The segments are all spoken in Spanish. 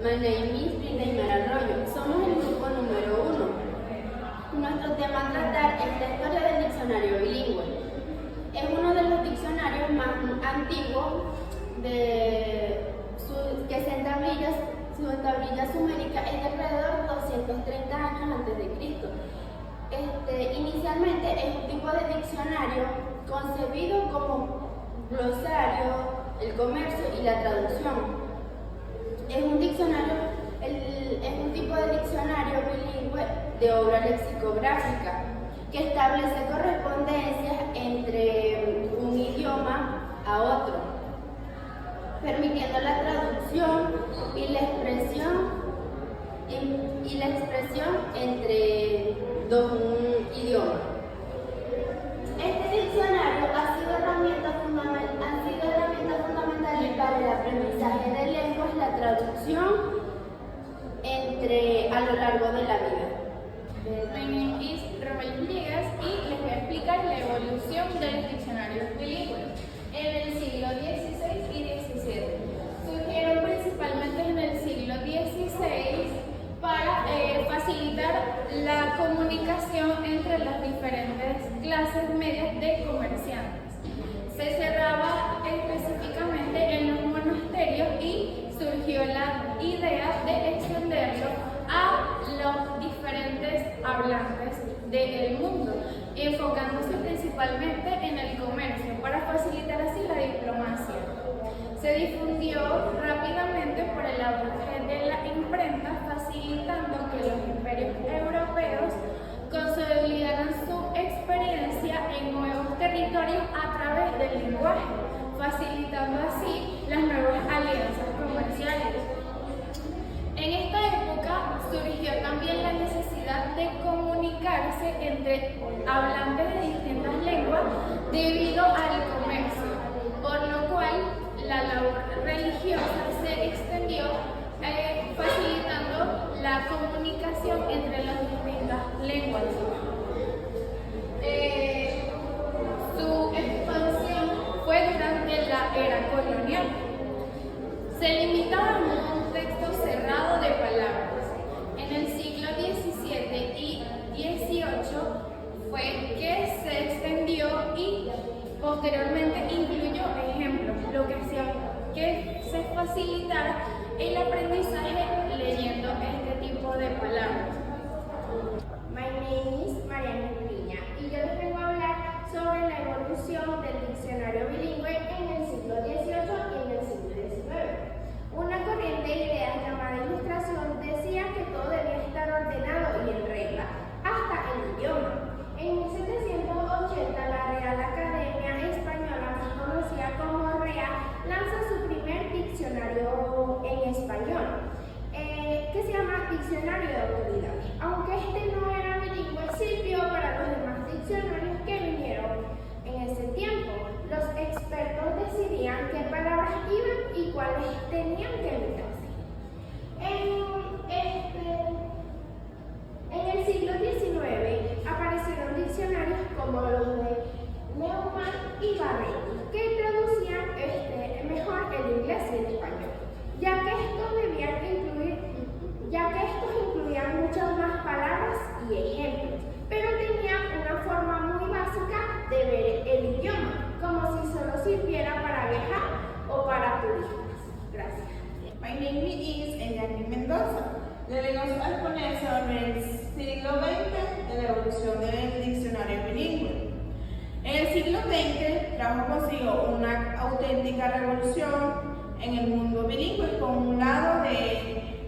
My name is Brindeimer Arroyo. Somos el grupo número 1. Nuestro tema a tratar es la historia del diccionario bilingüe. Es uno de los diccionarios más antiguos que se entablilla, su entablilla sumérica es de alrededor de 230 años antes de Cristo. Inicialmente es un tipo de diccionario concebido como glosario, el comercio y la traducción. Es un tipo de diccionario bilingüe de obra lexicográfica que establece correspondencias entre un idioma a otro, permitiendo la traducción y la expresión entre dos idiomas. Este diccionario ha sido herramientas fundamentales para el aprendizaje de lenguas y la traducción a lo largo de la vida. My name is Rafael Villegas y les voy a explicar la evolución de los diccionarios bilingües. En el siglo XVI y XVII surgieron principalmente en el siglo XVI para facilitar la comunicación entre las diferentes clases medias de comerciantes. Se cerraba específicamente en los monasterios y surgió la idea de extenderlo a los diferentes hablantes del mundo, enfocándose principalmente en el comercio para facilitar así la diplomacia. Se difundió rápidamente por el auge de la imprenta, facilitando que los imperios europeos consolidaran su experiencia en nuevos territorios a través del lenguaje, facilitando así las nuevas alianzas comerciales. En esta época surgió también la necesidad de comunicarse entre hablantes de distintas lenguas debido al comercio, por lo cual la labor religiosa se extendió, facilitando la comunicación entre las distintas lenguas. Su expansión fue durante la era colonial. Se limitaba a un contexto cerrado de palabras. En el siglo XVII y XVIII fue que se extendió y posteriormente incluyó ejemplos, lo que hacía que se facilitara el aprendizaje leyendo este tipo de palabras. My name is Mariana Piña y yo les vengo a hablar sobre la evolución del diccionario bilingüe en el siglo XVIII y en el siglo XIX. Una corriente de ideas llamada Ilustración decía que todo debía estar ordenado y en regla, hasta el idioma. En 1780, la Real Academia Española, más conocida como REA, lanza su primer diccionario en español, que se llama Diccionario de Autoridades. Aunque este no era bilingüe, sirvió para los demás diccionarios que vinieron en ese tiempo. Los expertos decidían qué palabras iban y cuáles tenían que evitarse. En el siglo XIX aparecieron diccionarios como los de Neumann y Barretti, que traducían mejor el inglés y el español, ya que estos incluían muchas más palabras y ejemplos, pero tenían una forma muy básica de ver el idioma, como si solo sirviera para viajar o para turistas. Gracias. My name is Eliani Mendoza. Le vengo a exponer sobre el siglo XX de la evolución del diccionario bilingüe. En el siglo XX trajo consigo una auténtica revolución en el mundo bilingüe con un lado de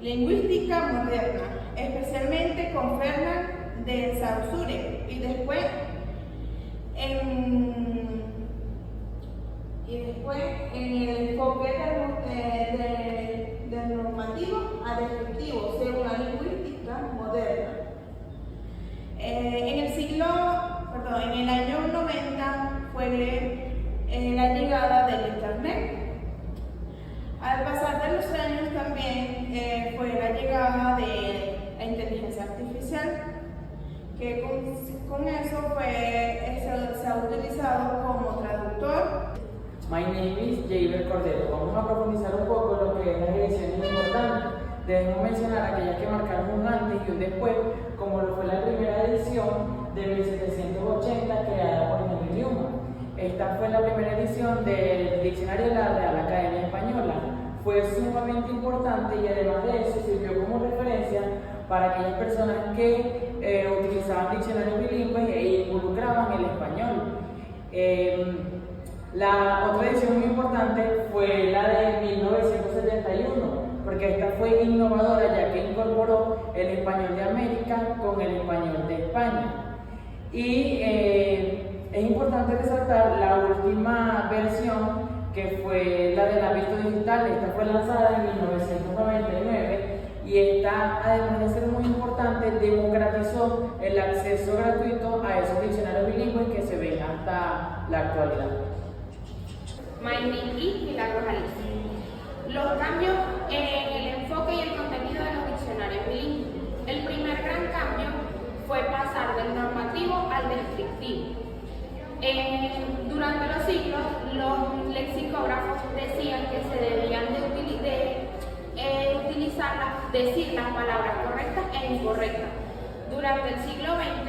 lingüística moderna, especialmente con Fernand de Saussure y después en el enfoque del normativo a descriptivo según la lingüística moderna. En el año 90 fue la llegada del Internet. Al pasar de los años también fue la llegada de la inteligencia artificial, que con eso se ha utilizado como traductor. My name is Javier Cordero. Vamos a profundizar un poco lo que es las ediciones importantes. debemos mencionar aquellas que marcaron un antes y un después, como lo fue la primera edición de 1780 creada por Henry Newman. Esta fue la primera edición del Diccionario de la Real Academia Española. Fue sumamente importante y además de eso sirvió como referencia para aquellas personas que utilizaban diccionarios bilingües e involucraban el español. La otra edición muy importante fue la de 1971, porque esta fue innovadora ya que incorporó el español de América con el español de España. Y es importante resaltar la última versión, que fue la del hábito digital. Esta fue lanzada en 1999 y esta, además de ser muy importante, democratizó el acceso gratuito a esos diccionarios bilingües que se ven hasta la actualidad. My name is Milagros Alicia. Los cambios en el enfoque y el contenido de los diccionarios bilingües. El primer gran cambio fue pasar del normativo al descriptivo. Durante los siglos, los lexicógrafos decían que se debían decir las palabras correctas e incorrectas. Durante el siglo XX,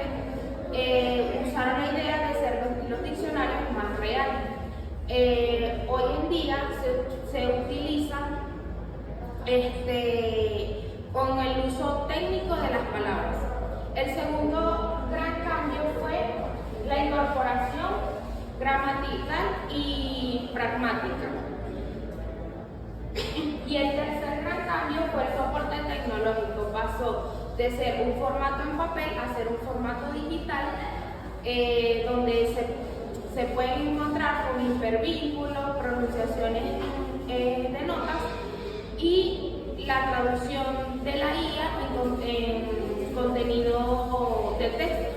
usaron la idea de hacer los diccionarios más reales. Hoy en día se utilizan con el uso técnico de las palabras. El segundo gran cambio fue la incorporación gramatical y pragmática. Y el tercer gran cambio fue el soporte tecnológico. Pasó de ser un formato en papel a ser un formato digital, donde se pueden encontrar con hipervínculos, pronunciaciones de notas y la traducción de la IA en contenido de texto.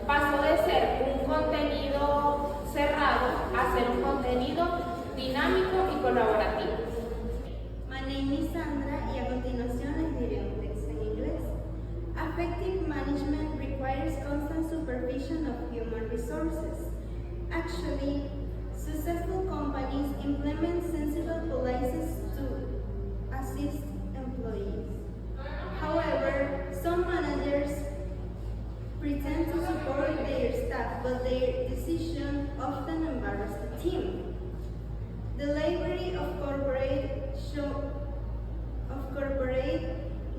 Pasó de ser un contenido cerrado a ser un contenido dinámico y colaborativo. My name is Sandra y a continuación les diré un texto en inglés. Effective management requires constant supervision of human resources. Actually, successful companies implement sensible policies to assist employees. However, some managers pretend to support their staff, but their decisions often embarrass the team. The library of corporate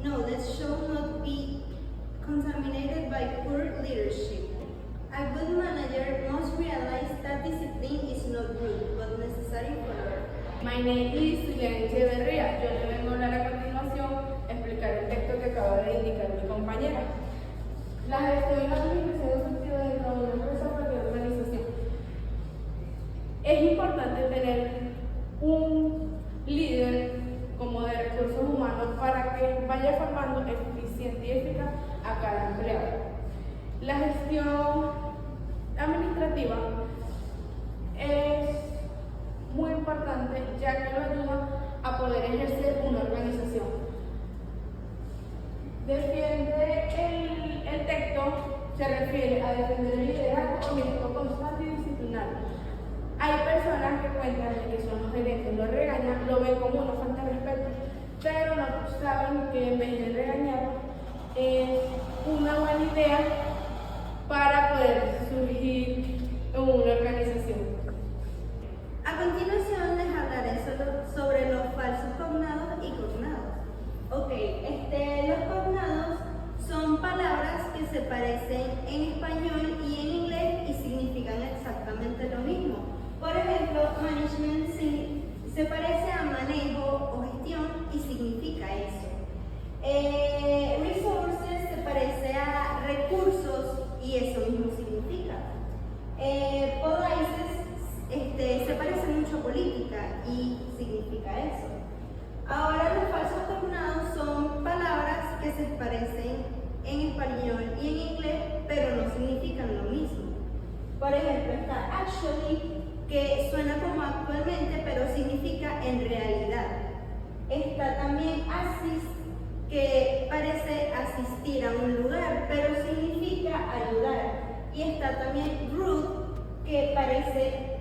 knowledge should not be contaminated by poor leadership. A good manager must realize that discipline is not rude, but necessary for work. My name is Julián Echeverría. Yo le vengo a hablar a continuación, explicar el texto que acaba de indicar mi compañera. La gestión y la administración de sentido dentro de una empresa o cualquier organización. Es importante tener un líder como de recursos humanos para que vaya formando eficiente y eficaz a cada empleado. La gestión administrativa es muy importante ya que nos ayuda a poder ejercer una organización. Defiende el texto se refiere a defender el liderazgo constante y disciplinario. Hay personas que cuentan de que son los gerentes, lo regañan, lo ven como una falta de respeto, pero no saben que en vez de regañar es una buena idea para poder surgir en una organización. A continuación les hablaré sobre los falsos cognados y cognados. Los cognados son palabras que se parecen en español y en inglés y significan exactamente lo mismo. Por ejemplo, management se parece a manejo o gestión y significa eso. Resources se parece a recursos y eso mismo significa. Policies se parece mucho a política y significa eso. Ahora los falsos cognados son palabras que se parecen en español y en inglés, pero no significan lo mismo. Por ejemplo, está actually, que suena como actualmente, pero significa en realidad. Está también assist, que parece asistir a un lugar, pero significa ayudar. Y está también rude, que parece